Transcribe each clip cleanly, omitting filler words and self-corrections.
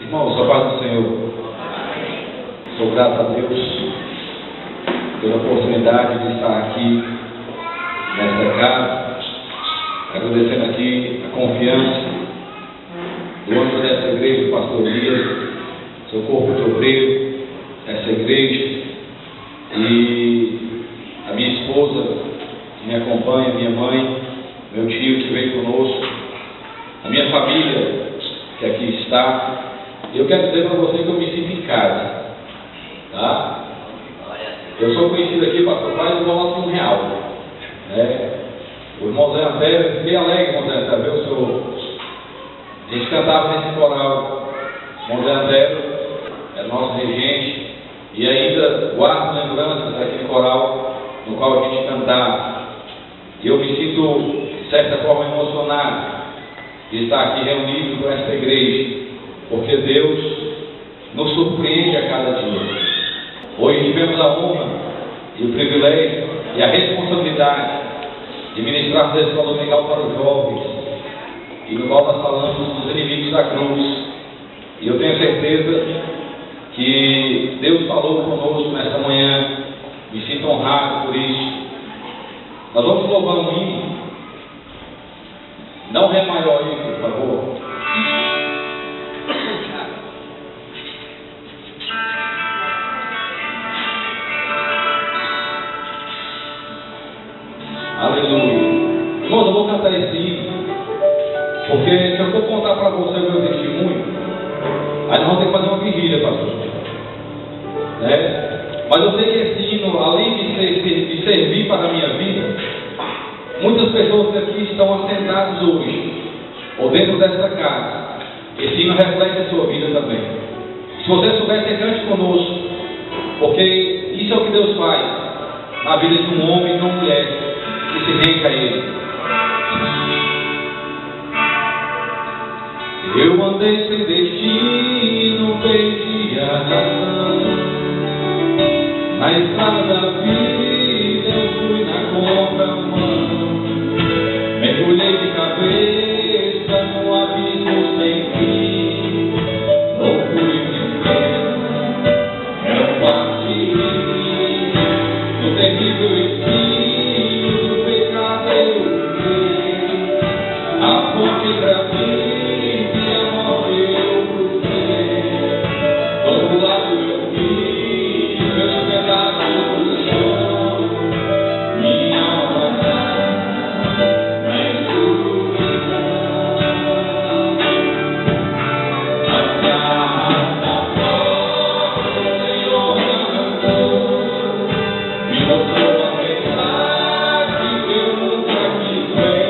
Irmãos, a paz do Senhor. Sou grato a Deus pela oportunidade de estar aqui nesta casa, agradecendo aqui a confiança do âmbito dessa igreja, pastor Elias, seu corpo de obreiro, essa igreja, e a minha esposa que me acompanha, minha mãe, meu tio que veio conosco, a minha família que aqui está. Eu quero dizer para você que eu me sinto em casa, tá? Eu sou conhecido aqui, pastor Pai, do nosso R$1, né? O irmão Zé Antero, fiquei alegre, irmão Zé Antero, viu, senhor? A gente cantava nesse coral, o irmão Zé Antero é nosso regente, e ainda guardo lembranças daquele coral no qual a gente cantava. E eu me sinto, de certa forma, emocionado de estar aqui reunido com esta igreja, porque Deus nos surpreende a cada dia. Hoje tivemos a honra e o privilégio e a responsabilidade de ministrar a escola dominical para os jovens, e no qual nós falamos dos inimigos da cruz. E eu tenho certeza que Deus falou conosco nesta manhã. Me sinto honrado por isso. Nós vamos louvar um hino. Não ré maior aí, por favor. Aleluia. Irmãos, eu vou cantar esse hino, porque se eu for contar para você o meu testemunho, aí nós vamos ter que fazer uma vigília, pastor, né? Mas eu sei que esse hino, além de servir para a minha vida, muitas pessoas aqui estão assentadas hoje, ou dentro desta casa. Esse hino reflete a sua vida também. Se você souber, você cante conosco, porque isso é o que Deus faz na vida de um homem e de uma mulher que se rende a Ele. Eu andei sem destino, perdi a razão. Na estrada da vida eu fui na contramão. Mergulhei de cabeça no abismo sem fim. Loucura e tristeza eram parte de mim. No terrível espinho do pecado eu vi. A fonte gratuita e a mão eu cruzei. Do outro lado eu vi meus pedaços no chão. Minha alma na escuridão. As garras da porta o Senhor me arrancou. Me mostrou a verdade que eu nunca quis ver.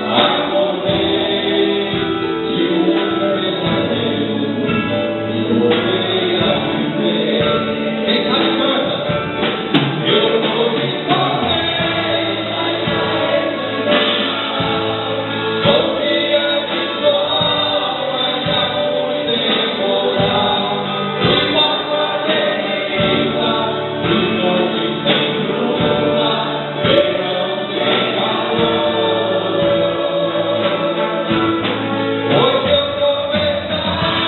Acordei de um pesadelo e voltei a viver. Quem sabe canta? Eu vou te correr, sou dia de sol, mas já fui temporal. Fui morto deriva, fui noite sem lua, verão sem calor. Hoje eu sou metade,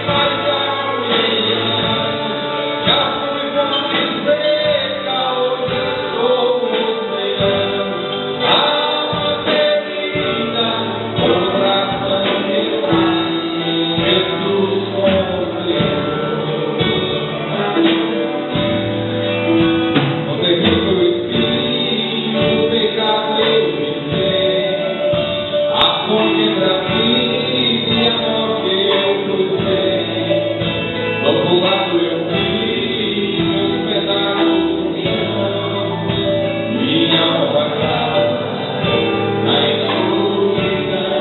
mas já fui ano. Já fui fonte seca, hoje eu sou oceano. Alma ferida, coração quebrado, Jesus morreu. No terrível espinho do pecado eu pisei. A fonte entre a vida e a morte eu cruzei. Do outro lado eu vi meus pedaços no chão. Minha alma na escuridão.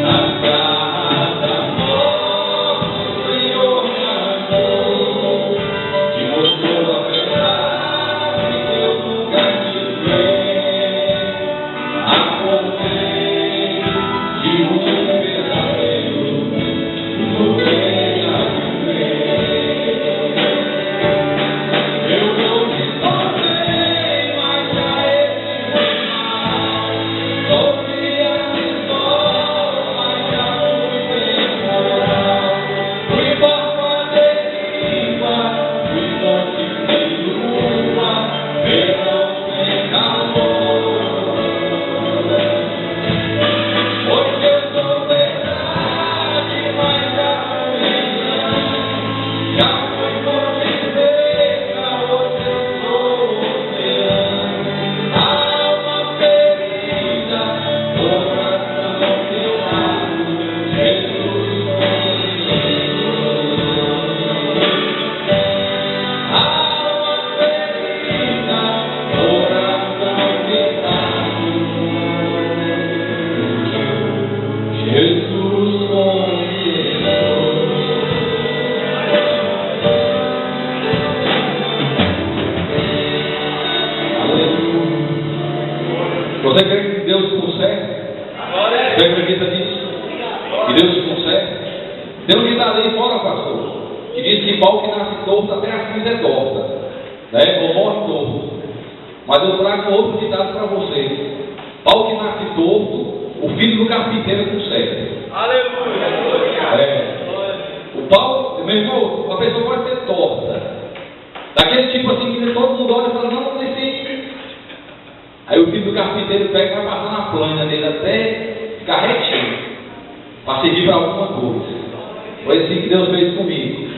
Nas garras da morte o Senhor me arrancou. Te mostrou a verdade que eu nunca quis ver. Acordei Você crê que Deus conserta? Você acredita nisso? Que Deus conserta? Tem um ditado aí fora, pastor, que diz que pau que nasce torto, até a cinza é torta, né? Ou morre torto. Mas eu trago outro ditado para você. Pau que nasce torto, o filho do carpinteiro conserta. Aleluia! O pau, meu irmão, a pessoa pode ser torta. Daquele tipo assim que todo mundo olha e fala, não precisa. Aí o filho do carpinteiro pega e vai passar na plana dele até ficar retinho, para servir para alguma coisa. Foi assim que Deus fez comigo.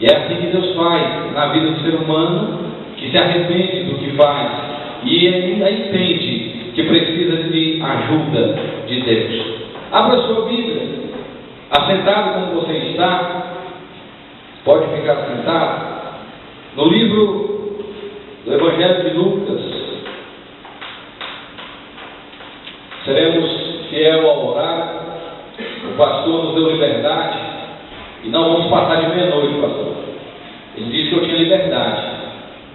E é assim que Deus faz na vida do ser humano, que se arrepende do que faz e ainda entende que precisa de ajuda de Deus. Abra a sua Bíblia. Assentado como você está, pode ficar sentado. No livro do Evangelho de Lucas, seremos fiel ao horário. O pastor nos deu liberdade e não vamos passar de meia-noite, pastor. Ele disse que eu tinha liberdade,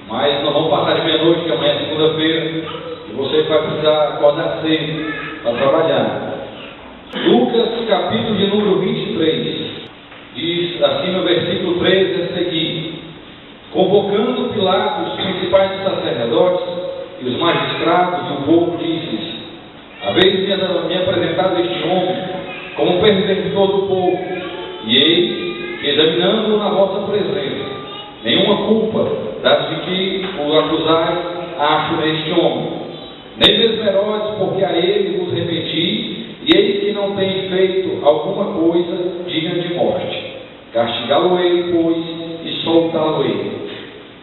mas não vamos passar de meia-noite, que amanhã é segunda-feira e você vai precisar acordar cedo para trabalhar. Lucas, capítulo de número 23, diz assim no versículo 13 a seguir: convocando Pilatos, os principais sacerdotes e os magistrados do povo, disse-lhes: haveis me apresentado este homem como perseguidor do povo, e eis que, examinando-o na vossa presença, nenhuma culpa das de que o acusais acho neste homem, nem mesmo Herodes, porque a ele vos remeti, e eis que não tem feito alguma coisa digna de morte. Castigá-lo-ei, pois, e soltá-lo-ei.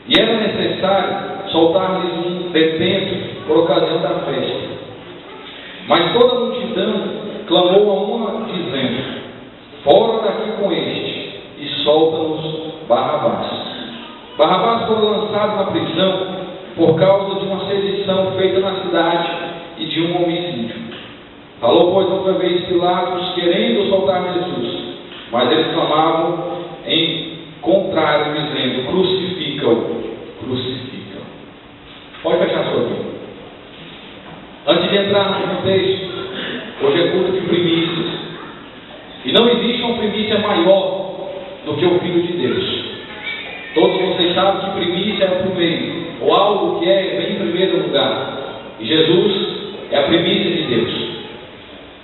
E era necessário soltar-lhes um detento por ocasião da festa. Mas toda a multidão clamou a uma, dizendo: fora daqui com este, e solta-nos Barrabás. Barrabás foi lançado na prisão por causa de uma sedição feita na cidade e de um homicídio. Falou, pois, outra vez Pilatos, querendo soltar Jesus, mas eles clamavam em contrário, dizendo: crucifica-o, crucifica-o. Pode fechar sua Bíblia. Antes de entrar no texto, hoje é culto de primícias, e não existe uma primícia maior do que o Filho de Deus. Todos vocês sabem que primícia é o primeiro, ou algo que vem em primeiro lugar, e Jesus é a primícia de Deus.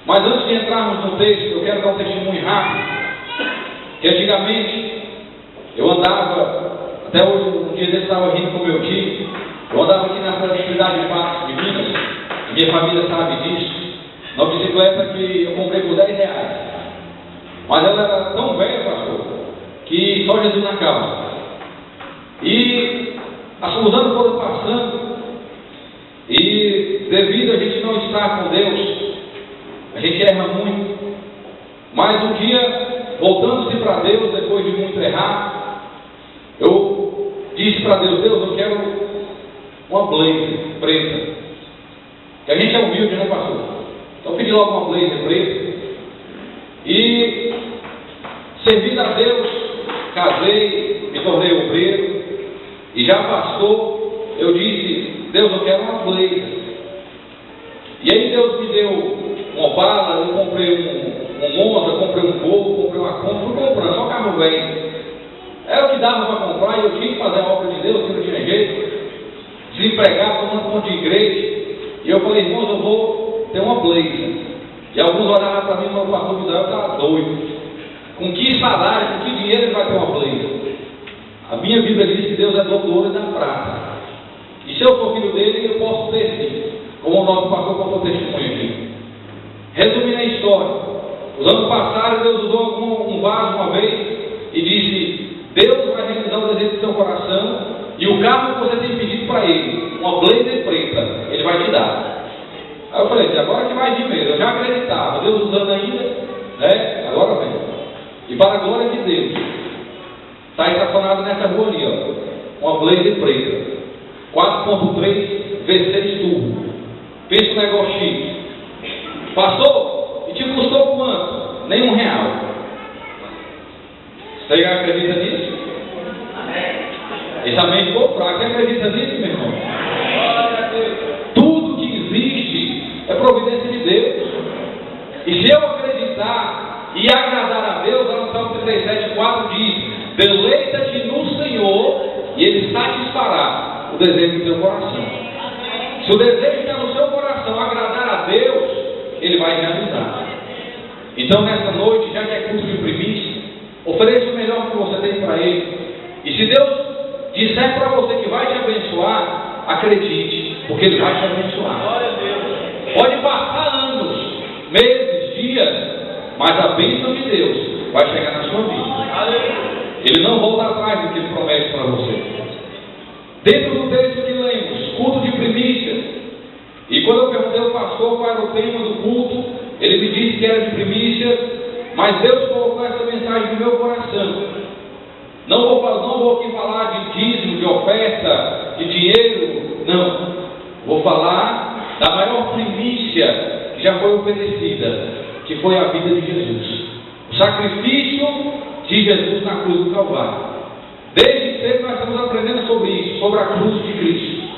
Mas antes de entrarmos no texto, eu quero dar um testemunho rápido, que antigamente eu andava, até hoje, um dia desse estava rindo com meu tio, eu andava aqui na cidade de Patos de Minas, e minha família sabe disso, uma bicicleta que eu comprei por R$10, mas ela era tão velha, pastor, que só Jesus na causa. E os anos foram passando, e devido a gente não estar com Deus, a gente erra muito. Mas um dia, voltando-se para Deus, depois de muito errar, eu disse para Deus: Deus, eu quero uma blazer preta. Que a gente é humilde, né, pastor? Então eu pedi logo uma blazer preta. E servindo a Deus, casei, me tornei obreiro. E já pastor, eu disse: Deus, eu quero uma blazer. E aí Deus me deu uma Opala, eu comprei um Monza, comprei um Gol, comprei uma Kombi, fui comprando, só carro velho. Era o que dava para comprar e eu tinha que fazer a obra de Deus, que não tinha jeito. Desempregado, tomando conta de igreja. E eu falei: irmãos, eu vou ter uma blazer. E alguns olhavam para mim e falaram: pastor Vidal, eu estava doido. Com que salário, com que dinheiro ele vai ter uma blazer? A minha Bíblia diz que Deus é dono do ouro e da prata. E se eu sou filho dele, eu posso ter sim. Como o nosso pastor contou testemunho aqui. Resumindo a história, os anos passados, Deus usou um vaso uma vez e disse: Deus vai realizar o desejo do seu coração, e o carro que você tem pedido para ele, uma blazer preta, ele vai te dar. Aí eu falei: agora que vai de mesmo, eu já acreditava, Deus usando ainda, né? Agora vem. E para a glória de Deus, está estacionado nessa rua ali, ó, uma blazer preta, 4.3 V6 turbo. Pensa um negócio chique. Passou? E te custou quanto? Nem R$1. Você acredita nisso? Esse amém ficou fraco. Você acredita nisso, meu irmão? Tudo que existe E se eu acreditar e agradar a Deus, lá no Salmo 37:4 diz: deleita-te no Senhor e Ele satisfará o desejo do teu coração. Se o desejo está no seu coração agradar a Deus, Ele vai realizar. Então nessa noite, já que é culto de primícia, ofereça o melhor que você tem para Ele. E se Deus disser para você que vai te abençoar, acredite, porque Ele vai te abençoar. Pode passar anos, meses, dias, mas a bênção de Deus vai chegar na sua vida. Ele não volta atrás do que Ele promete para você. Dentro do texto que lemos, culto de primícias, e quando eu perguntei ao pastor qual era o tema do culto, ele me disse que era de primícias, mas Deus colocou essa mensagem no meu coração. Não vou aqui falar de dízimo, de oferta, de dinheiro, não. Vou falar da maior primícia que já foi oferecida, que foi a vida de Jesus. O sacrifício de Jesus na cruz do Calvário. Desde cedo nós estamos aprendendo sobre isso, sobre a cruz de Cristo.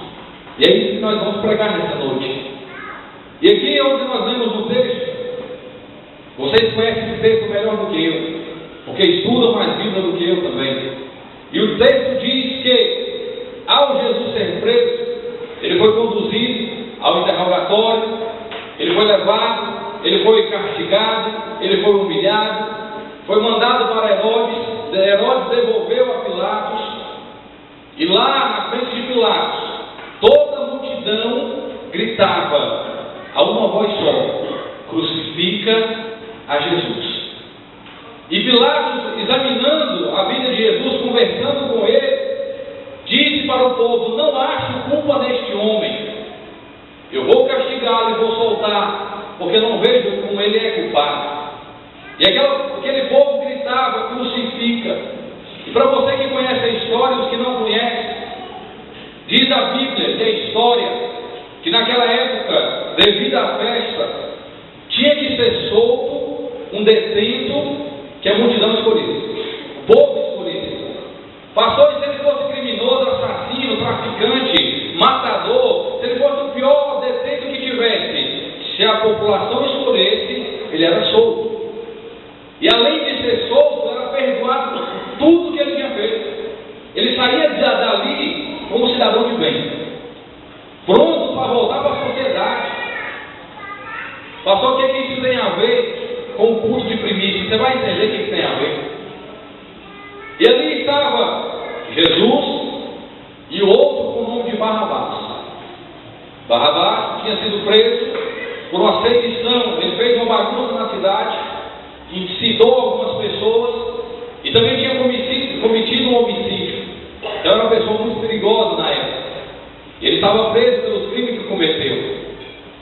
E é isso que nós vamos pregar nessa noite. E aqui onde nós lemos o texto, vocês conhecem esse texto melhor do que eu, porque estudam mais Bíblia do que eu também. E o texto diz que, ao Jesus ser preso, ele foi conduzido ao interrogatório, ele foi levado, ele foi castigado, ele foi humilhado, foi mandado para Herodes. Herodes devolveu a Pilatos, e lá na frente de Pilatos, toda a multidão gritava a uma voz só: crucifica a Jesus. E Pilatos, examinando a vida de Jesus, conversando com ele, disse para o povo: não acho culpa neste homem, eu vou castigá-lo e vou soltar, porque não vejo como ele é culpado. E aquele povo gritava: crucifica. E para você que conhece a história, os que não conhecem, diz a Bíblia, que a história, que naquela época, devido à festa, tinha que ser solto um detento que a multidão escolhesse, o povo escolhesse. Pastor, se ele fosse criminoso, assassino, traficante, matador, se ele fosse o pior detento que tivesse, se a população escolhesse, ele era solto. E além de ser solto, era perdoado por tudo que ele tinha feito. Ele saía dali como cidadão de bem, pronto para voltar para a sociedade. Pastor, o que isso tem a ver com o culto de primícia? Você vai entender o que tem a ver. E ali estava Jesus e o outro com o nome de Barrabás. Barrabás tinha sido preso por uma sedição. Ele fez uma bagunça na cidade, incitou algumas pessoas e também tinha cometido um homicídio. Então era uma pessoa muito perigosa na época. Ele estava preso pelos crimes que cometeu.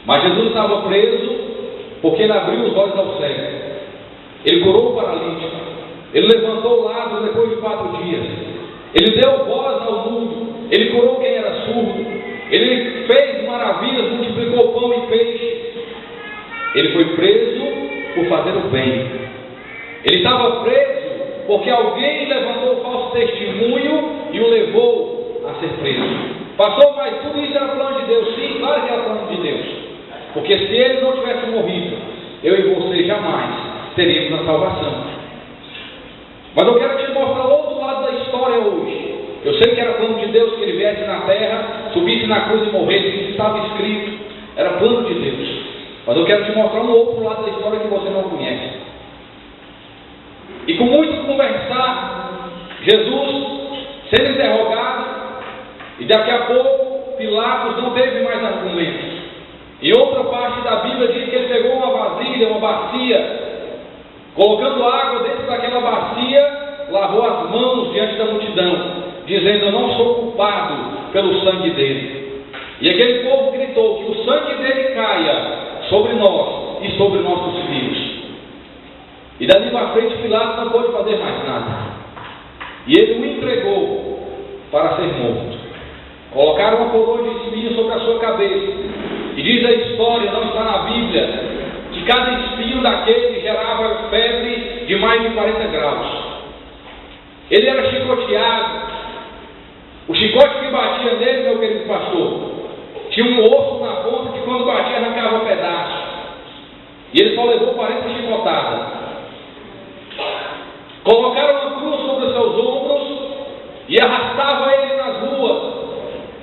Mas Jesus estava preso porque ele abriu os olhos ao cego. Ele curou o paralítico. Ele levantou o lado depois de 4 dias. Ele deu voz ao mundo. Ele curou quem era surdo. Ele fez maravilhas, multiplicou pão e peixe. Ele foi preso por fazer o bem. Ele estava preso porque alguém levantou falso testemunho e o levou a ser preso. Pastor, mas tudo isso era plano de Deus? Sim, claro que era plano de Deus. Porque se ele não tivesse morrido, eu e você jamais teríamos a salvação. Mas eu quero te mostrar o outro lado da história hoje. Eu sei que era plano de Deus que ele viesse na terra, subisse na cruz e morresse. Isso estava escrito. Era plano de Deus. Mas eu quero te mostrar um outro lado da história que você não conhece. E com muito conversar, Jesus sendo interrogado, e daqui a pouco Pilatos não teve mais argumentos. Em outra parte da Bíblia diz que ele pegou uma vasilha, uma bacia, colocando água dentro daquela bacia, lavou as mãos diante da multidão, dizendo: eu não sou culpado pelo sangue dele. E aquele povo gritou: que o sangue dele caia sobre nós e sobre nossos filhos. E dali para frente Pilatos não pôde fazer mais nada. E ele o entregou para ser morto. Colocaram uma coroa de espinhos sobre a sua cabeça. E diz a história, não está na Bíblia, que cada espinho daquele gerava febre de mais de 40 graus. Ele era chicoteado. O chicote que batia nele, meu querido pastor, tinha um osso na ponta que quando batia arrancava um pedaço. E ele só levou 40 chicotadas. Colocaram uma cruz sobre os seus ombros e arrastavam ele nas ruas.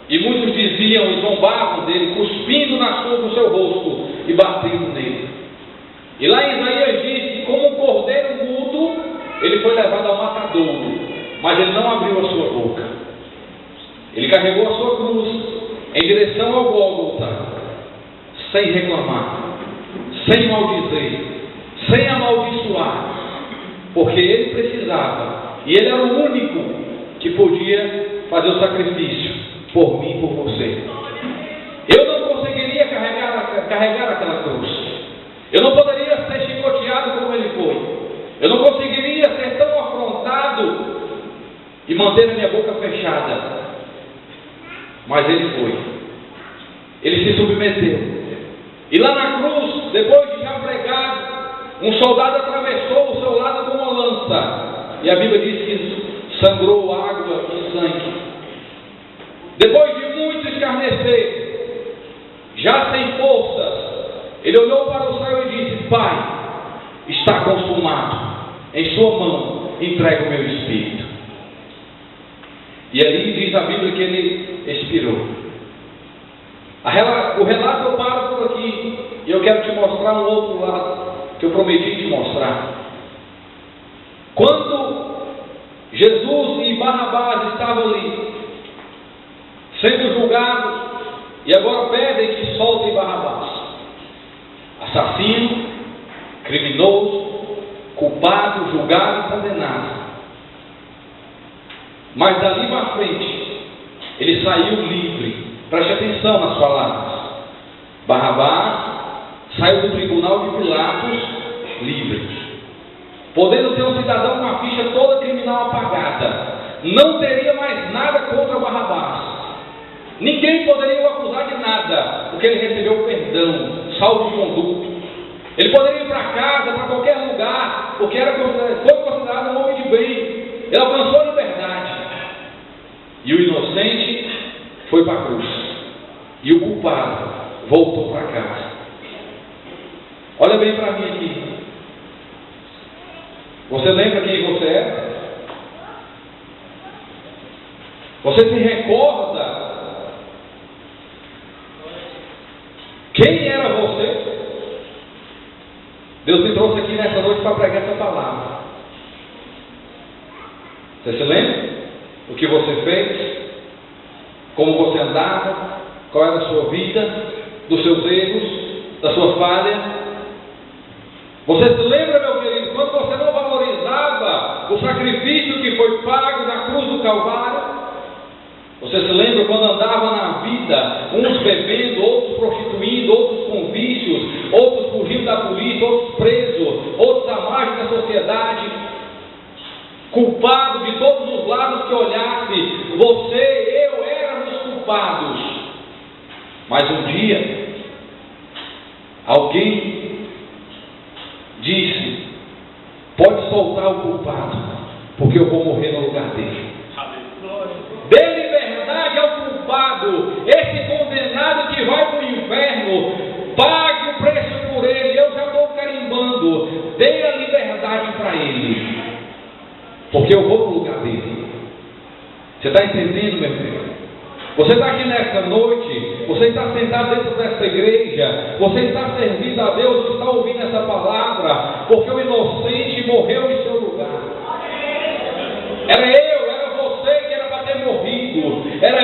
E muitos diziam e zombavam dele, cuspindo no seu rosto e batendo nele. E lá em Isaías diz que como um cordeiro mudo, ele foi levado ao matadouro, mas ele não abriu a sua boca. Ele carregou a sua cruz em direção ao Gólgota, sem reclamar, sem maldizer, sem amaldiçoar, porque ele precisava, e ele era o único que podia fazer o sacrifício por mim e por você. Eu não conseguiria carregar aquela cruz. Eu não poderia ser chicoteado como ele foi. Eu não conseguiria ser tão afrontado e manter a minha boca fechada. Mas ele foi. Ele se submeteu. E lá na cruz, depois de já pregado, um soldado atravessou o seu lado com uma lança. E a Bíblia diz que sangrou água e sangue. Depois de muito escarnecer, já sem forças, ele olhou para o céu e disse: Pai, está consumado. Em sua mão entrego o meu espírito. E ali diz a Bíblia que ele expirou. O relato eu paro por aqui. E eu quero te mostrar um outro lado que eu prometi te mostrar. Quando Jesus e Barrabás estavam ali, sendo julgados, e agora pedem que soltem Barrabás. Assassino, criminoso, culpado, julgado e condenado. Mas dali para frente, ele saiu livre. Preste atenção nas palavras. Barrabás saiu do tribunal de Pilatos livre, podendo ser um cidadão com a ficha toda criminal apagada. Não teria mais nada contra Barrabás. Ninguém poderia o acusar de nada, porque ele recebeu perdão, salvo-conduto. Ele poderia ir para casa, para qualquer lugar, porque foi considerado um homem de bem. Ele alcançou a liberdade. E o inocente foi para a cruz. E o culpado voltou para casa. Olha bem para mim aqui. Você lembra quem você é? Você se recorda quem era você? Deus me trouxe aqui nessa noite para pregar essa palavra. Você se lembra? O que você fez? Como você andava? Qual era a sua vida? Dos seus erros? Da sua falha? Você se lembra, meu querido, quando você não valorizava o sacrifício que foi pago na cruz do Calvário? Você se lembra quando andava na vida, uns bebendo, outros prostituindo, outros com vícios, outros fugindo da polícia, outros presos, outros à margem da sociedade, culpado de todos os lados que olhasse? Você, eu éramos culpados. Mas um dia, alguém disse: pode soltar o culpado, porque eu vou morrer no lugar dele. Dê liberdade ao culpado, esse condenado que vai para o inferno. Pague o preço por ele. Eu já estou carimbando. Dê a liberdade para ele, porque eu vou para o lugar dele. Você está entendendo, meu filho? Você está aqui nesta noite, você está sentado dentro dessa igreja, você está servindo a Deus, está ouvindo essa palavra, porque o inocente morreu em seu lugar. Era você que era para ter morrido, era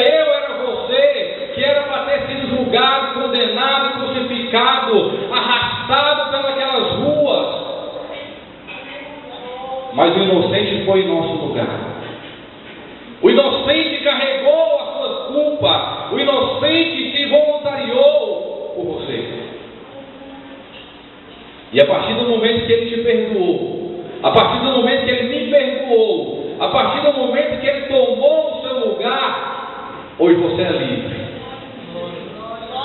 você que era para ter sido julgado, condenado, crucificado, arrastado pelas ruas. Mas o inocente foi em nosso lugar. O inocente carregou a sua culpa. O inocente se voluntariou por você. E a partir do momento que ele te perdoou, a partir do momento que ele me perdoou, a partir do momento que ele tomou o seu lugar, hoje você é livre.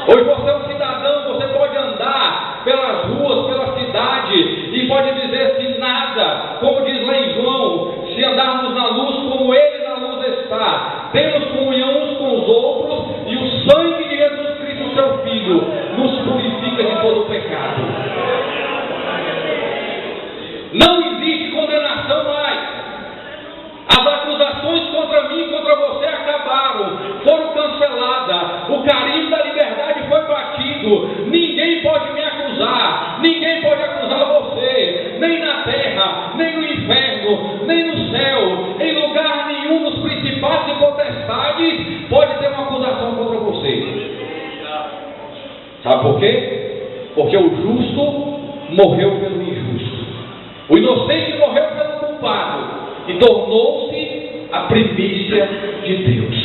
Hoje você é um cidadão, você pode andar pelas ruas, pela cidade, e pode dizer assim: nada, como diz lá em João, se andarmos na luz como ele na luz está, temos comunhão uns com os outros, e o sangue de Jesus Cristo, seu Filho, nos purifica de todo o pecado. Não existe condenação mais. As acusações contra mim e contra você acabaram, foram canceladas. O carimbo da liberdade foi batido. Ninguém pode me acusar. Ninguém pode acusar você. Nem na terra, nem no inferno, nem no céu. Em lugar nenhum dos principados e potestades pode ter uma acusação contra você. Sabe por quê? Porque o justo morreu pelo injusto. O inocente morreu pelo culpado e tornou-se a primícia de Deus.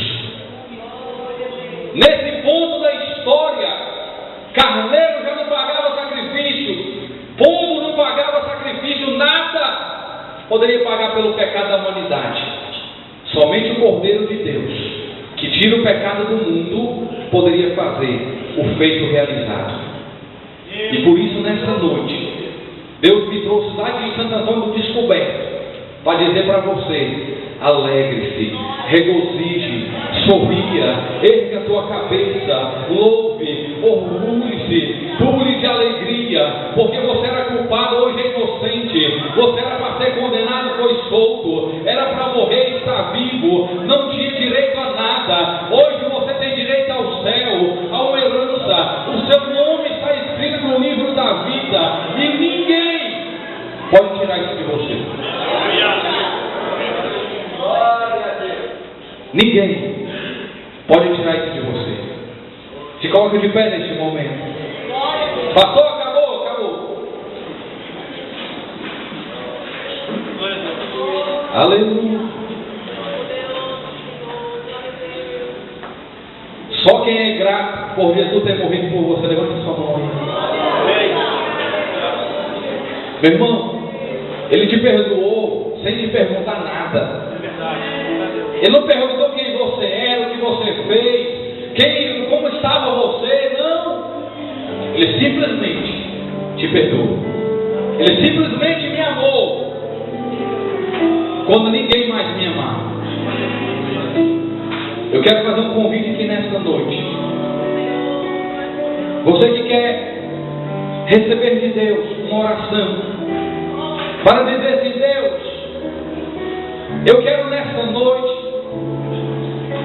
Nesse ponto da história, carneiro já não pagava sacrifício, pombo não pagava sacrifício, nada poderia pagar pelo pecado da humanidade. Somente o Cordeiro de Deus, que tira o pecado do mundo, poderia fazer o feito realizado. E por isso, nessa noite, Deus me trouxe lá de Santo Antônio do Descoberto para dizer para você: alegre-se, regozije, sorria, erga a tua cabeça, louve, orgulhe-se, pule de alegria, porque você era culpado, hoje é inocente. Você era para ser condenado, foi solto. Era para morrer, está vivo. Não tinha direito a nada. Hoje você tem direito ao céu, a uma herança. O seu nome está escrito no livro da vida e ninguém pode tirar isso de você. Ninguém pode tirar isso de você. Se coloca de pé neste momento. Pastor, acabou. Aleluia. Só quem é grato por Jesus ter morrido por você, levanta sua mão aí. Meu irmão, Ele te perdoou sem te perguntar nada. Ele não perguntou quem você era, o que você fez, como estava você, não. Ele simplesmente te perdoou. Ele simplesmente me amou quando ninguém mais me amava. Eu quero fazer um convite aqui nesta noite. Você que quer receber de Deus uma oração para dizer assim: Deus, eu quero nesta noite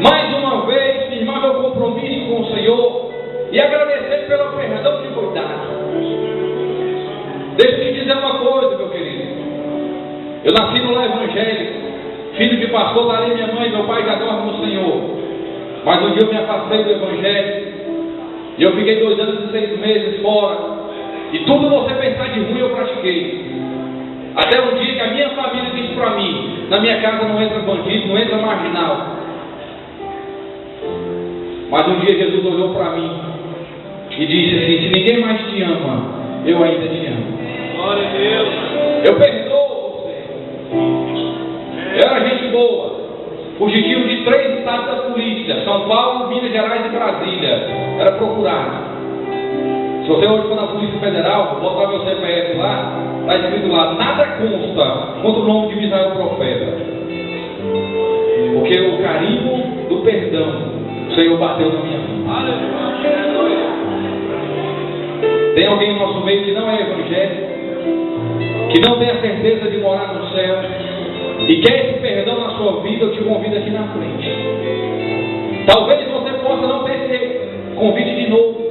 mais uma vez firmar meu compromisso com o Senhor e agradecer pelo perdão que foi dado. Deixa eu te dizer uma coisa, meu querido. Eu nasci no lar evangélico, filho de pastor, lá minha mãe e meu pai já dormem no Senhor. Mas um dia eu me afastei do evangelho e eu fiquei 2 anos e 6 meses fora. E tudo você pensar de ruim eu pratiquei. Até um dia que a minha família disse para mim: na minha casa não entra bandido, não entra marginal. Mas um dia Jesus olhou para mim e disse assim: se ninguém mais te ama, eu ainda te amo. Glória a Deus. Eu perdoo você. Eu era gente boa, fugitivo de 3 estados da polícia: São Paulo, Minas Gerais e Brasília. Era procurado. Se você hoje for na Polícia Federal, botar meu CPF lá, está escrito lá: nada consta contra o nome de Misael Profeta. Porque o carimbo do perdão o Senhor bateu na minha mão. Tem alguém no nosso meio que não é evangélico, que não tem a certeza de morar no céu e quer esse perdão na sua vida? Eu te convido aqui na frente. Talvez você possa não ter esse convite de novo.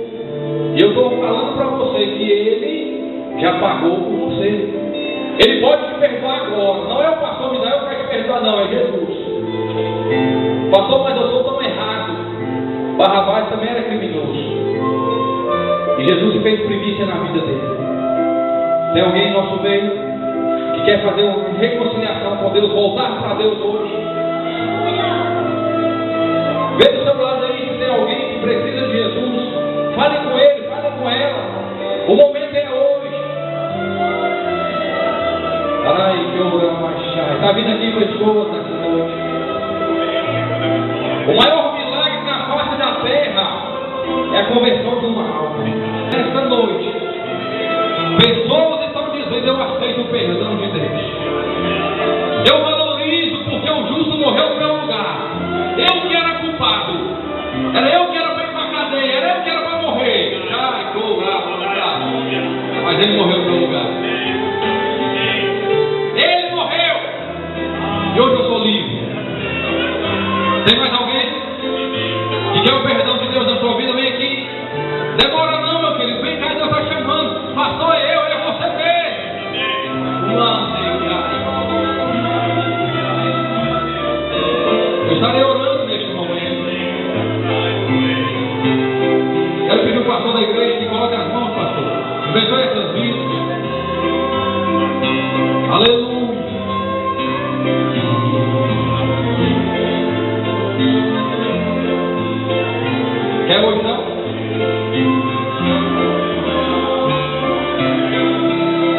E eu estou falando para você que Ele já pagou por você. Ele pode te perdoar agora. Não é o pastor Misael que vai te perdoar, não, é Jesus. Pastor, mas eu sou tão errado. Barrabás também era criminoso. E Jesus fez primícia na vida dele. Tem alguém no nosso meio que quer fazer uma reconciliação com Deus, voltar para Deus hoje? Vê do seu lado aí se tem alguém que precisa de Jesus. Fale com ele, fale com ela. O momento é hoje. Ai, que ora machai. Está vindo aqui pessoas nessa noite. O maior milagre na face da terra é a conversão de uma alma. Nesta noite, pessoas estão dizendo: eu aceito o perdão de Deus. Eu valorizo porque o justo morreu no meu lugar. Eu que era culpado. Era eu que era para ir para a cadeia. Era eu que era para morrer. Ai, mas ele morreu no meu lugar. Quero pedir o pastor da igreja que coloque as mãos, pastor. Abençoe essas vidas. Aleluia. Quer hoje não?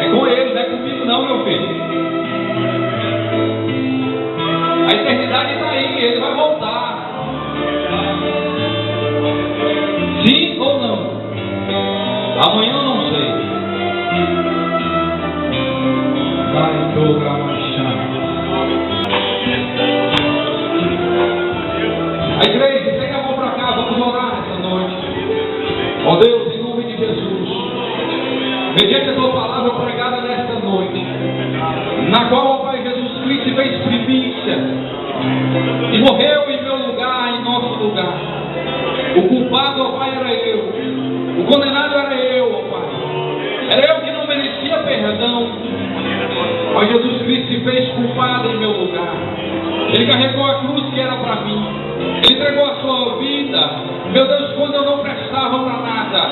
É com ele, não é comigo não, meu filho. A eternidade está aí, ele vai voltar. Sim ou não? Amanhã eu não sei. Vai jogar uma chave. A igreja, pega a mão para cá, vamos orar nessa noite. Ó Deus, em nome de Jesus, mediante a tua palavra pregada nesta noite, na qual, ó Pai, Jesus Cristo fez primícia e morreu em meu lugar, em nosso lugar. O culpado, ó Pai, era eu. O condenado era eu, ó Pai. Era eu que não merecia perdão. Mas Jesus Cristo se fez culpado em meu lugar. Ele carregou a cruz que era para mim. Ele entregou a sua vida. Meu Deus, quando eu não prestava para nada.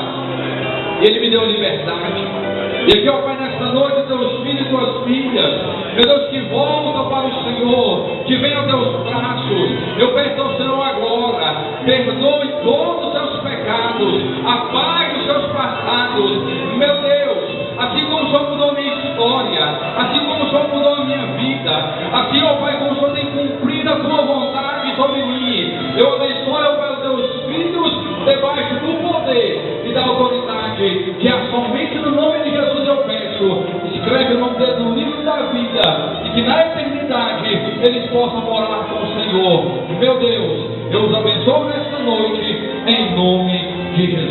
E Ele me deu liberdade. E aqui, ó Pai, nesta noite, teus filhos e tuas filhas, meu Deus, que voltam para o Senhor, que venham aos teus braços. Eu peço ao Senhor agora, perdoe todos os seus pecados, apague os seus passados. Meu Deus, assim como o Senhor mudou a minha história, assim como o Senhor mudou a minha vida, assim, ó Pai, como o Senhor tem cumprido a tua vontade sobre mim, eu abençoo, ó Pai, os teus filhos debaixo do poder e da autoridade, que é somente no nome de Jesus eu peço. Escreve o nome deles no livro da vida e que na eternidade eles possam morar com o Senhor. Meu Deus, eu os abençoo nesta noite em nome de Jesus.